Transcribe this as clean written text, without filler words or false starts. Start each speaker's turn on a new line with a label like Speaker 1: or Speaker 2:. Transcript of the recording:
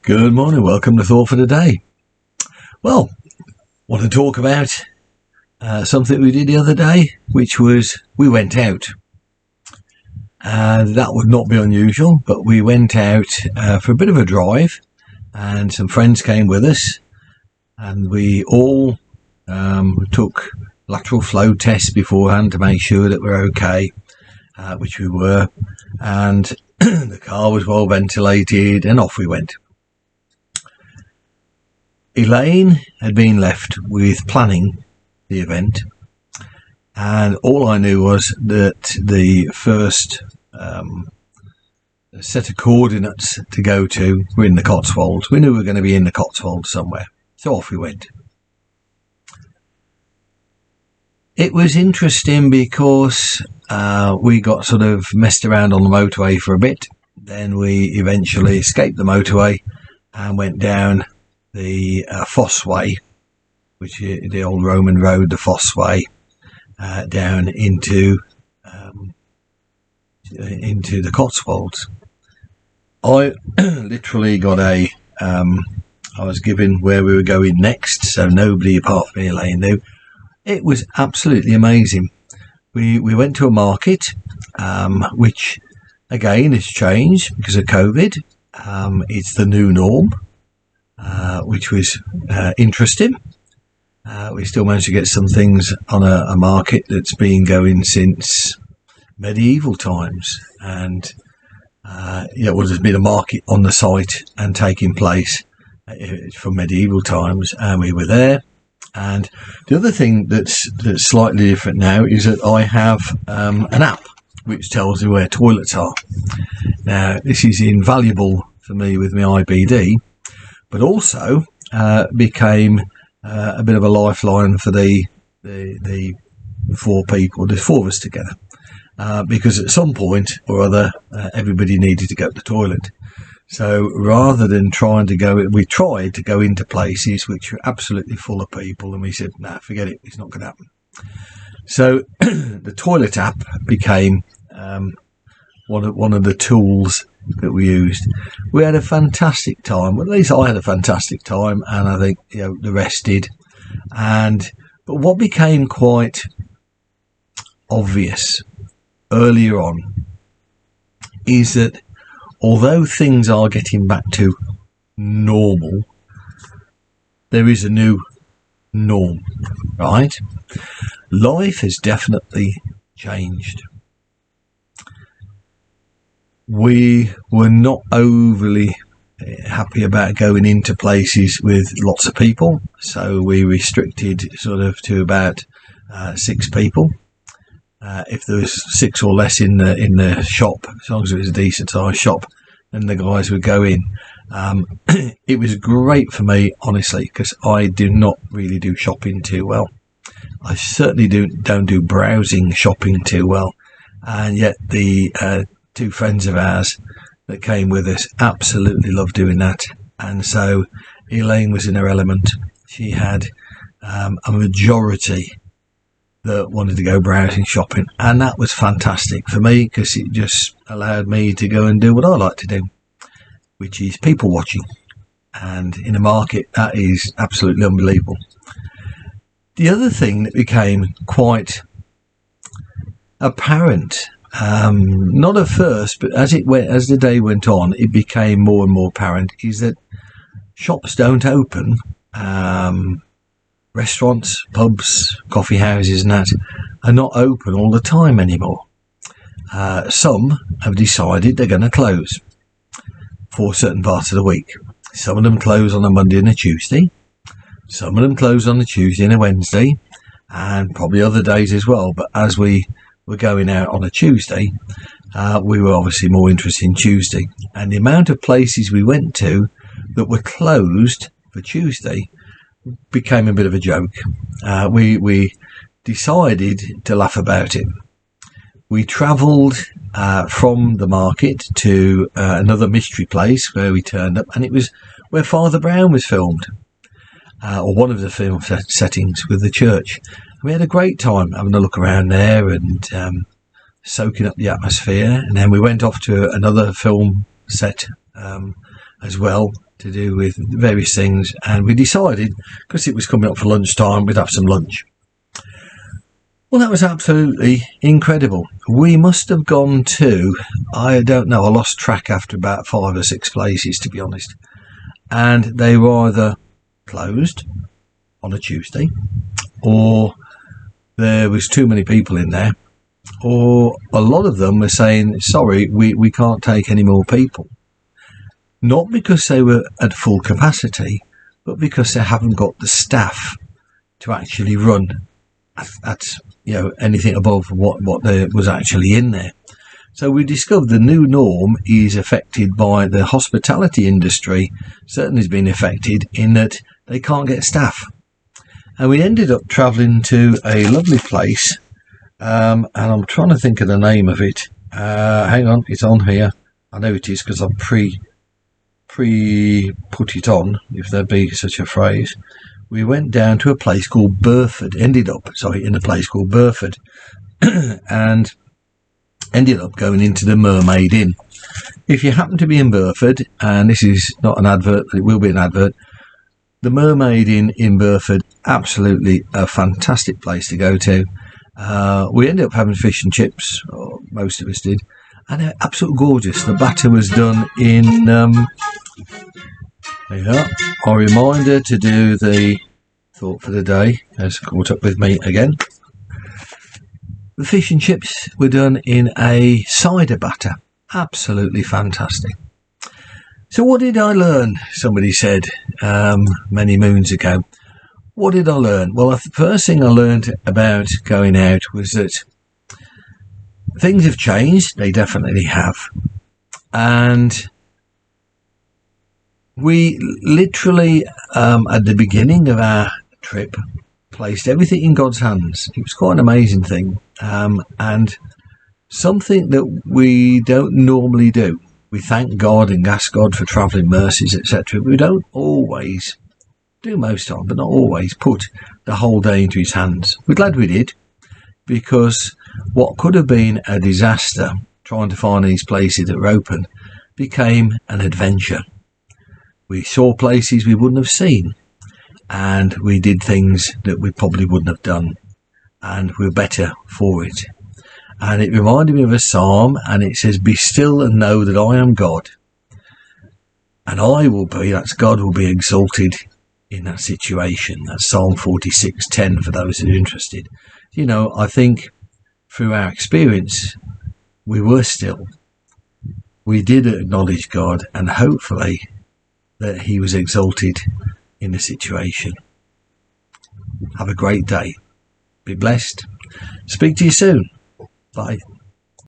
Speaker 1: Good morning, welcome to Thought for the Day. Well, want to talk about something we did the other day, which was we went out. And that would not be unusual, but we went out for a bit of a drive, and some friends came with us, and we all took lateral flow tests beforehand to make sure that we're okay, which we were, and the car was well ventilated, and off we went. Elaine had been left with planning the event, and all I knew was that the first set of coordinates to go to were in the Cotswolds. We knew we were going to be in the Cotswolds somewhere, so off we went. It was interesting because we got sort of messed around on the motorway for a bit. Then we eventually escaped the motorway and went down the Fosse Way, which is the old Roman road, the Fosse Way, down into the Cotswolds. I literally got I was given where we were going next, so nobody apart from Elaine knew. It was absolutely amazing. We went to a market, which again has changed because of COVID. It's the new norm. Which was interesting. We still managed to get some things on a market that's been going since medieval times, and there's been a market on the site and taking place from medieval times, and we were there. And the other thing that's slightly different now is that I have an app which tells me where toilets are. Now, this is invaluable for me with my IBD, but also became a bit of a lifeline for the four people. There's four of us together, because at some point or other, everybody needed to go to the toilet. So rather than we tried to go into places which were absolutely full of people, and we said, nah, forget it, it's not going to happen. So the toilet app became one of the tools that we used. We had a fantastic time. Well, at least I had a fantastic time, and I think the rest did. But what became quite obvious earlier on is that although things are getting back to normal, there is a new norm, right? Life has definitely changed. We were not overly happy about going into places with lots of people, so we restricted sort of to about 6 people. If there was 6 or less in the shop, as long as it was a decent sized shop, then the guys would go in. It was great for me, honestly, because I do not really do shopping too well. I certainly don't do browsing shopping too well, and yet the 2 friends of ours that came with us absolutely loved doing that. And so Elaine was in her element. She had a majority that wanted to go browsing shopping, and that was fantastic for me because it just allowed me to go and do what I like to do, which is people watching. And in a market, that is absolutely unbelievable. The other thing that became quite apparent, not at first, but as the day went on, it became more and more apparent, is that shops don't open. Restaurants, pubs, coffee houses and that are not open all the time anymore. Some have decided they're going to close for certain parts of the week. Some of them close on a Monday and a Tuesday. Some of them close on a Tuesday and a Wednesday, and probably other days as well. But as we were going out on a Tuesday, we were obviously more interested in Tuesday. And the amount of places we went to that were closed for Tuesday became a bit of a joke. We decided to laugh about it. We travelled from the market to another mystery place where we turned up, and it was where Father Brown was filmed, or one of the film settings with the church. We had a great time having a look around there and soaking up the atmosphere, and then we went off to another film set as well, to do with various things. And we decided, because it was coming up for lunchtime, we'd have some lunch. Well, that was absolutely incredible. We must have gone to, I don't know, I lost track after about 5 or 6 places, to be honest. And they were either closed on a Tuesday, or there was too many people in there, or a lot of them were saying, sorry, we can't take any more people. Not because they were at full capacity, but because they haven't got the staff to actually run at anything above what there was actually in there. So we discovered the new norm is affected by the hospitality industry. Certainly has been affected in that they can't get staff. And we ended up travelling to a lovely place, and I'm trying to think of the name of it. Hang on, it's on here. I know it is because I've pre put it on, if there be such a phrase. We went down to a place called Burford, in a place called Burford, and ended up going into the Mermaid Inn. If you happen to be in Burford, and this is not an advert, but it will be an advert, the Mermaid Inn in Burford, absolutely a fantastic place to go to. We ended up having fish and chips, or most of us did, and they're absolutely gorgeous. The batter was done in... there you are. A reminder to do the thought for the day has caught up with me again. The fish and chips were done in a cider batter. Absolutely fantastic. So what did I learn? Somebody said many moons ago. What did I learn? Well, the first thing I learned about going out was that things have changed. They definitely have. And we literally, at the beginning of our trip, placed everything in God's hands. It was quite an amazing thing, and something that we don't normally do. We thank God and ask God for travelling mercies, etc. We don't always, do most of, but not always, put the whole day into his hands. We're glad we did, because what could have been a disaster, trying to find these places that were open, became an adventure. We saw places we wouldn't have seen, and we did things that we probably wouldn't have done, and we're better for it. And it reminded me of a psalm, and it says, be still and know that I am God, and God will be exalted in that situation. That's Psalm 46:10 for those who are interested. I think through our experience, we were still. We did acknowledge God, and hopefully that he was exalted in the situation. Have a great day. Be blessed. Speak to you soon. Bye.